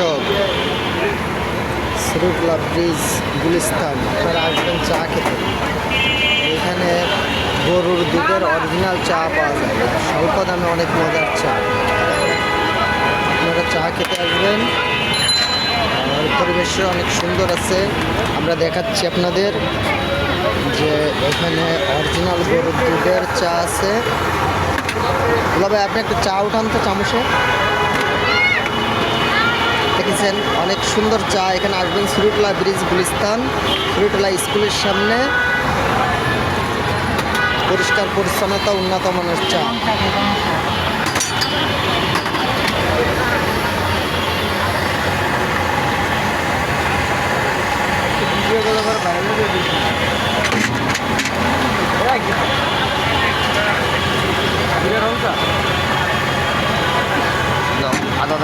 দর্শক, শ্রীটলা ব্রিজ গুলিস্তান, আপনারা আসবেন চা খেতে। এখানে গরুর দুধের অরিজিনাল চা পাওয়া যায়, স্বল্প দামে অনেক মজার চা। আপনারা চা খেতে আসবেন, আর পরিবেশও অনেক সুন্দর আছে। আমরা দেখাচ্ছি আপনাদের যে এখানে অরিজিনাল গরুর দুধের চা আছে। ভাই আপনি একটু চা উঠান তো চামচে। দেখেছেন অনেক সুন্দর চা। এখানে আসবেন শ্রীটলা ব্রিজ গুলিস্তান, শ্রীটলা স্কুলের সামনে। পরিষ্কার পরিচ্ছন্নতা, উন্নত মানের চা। আদা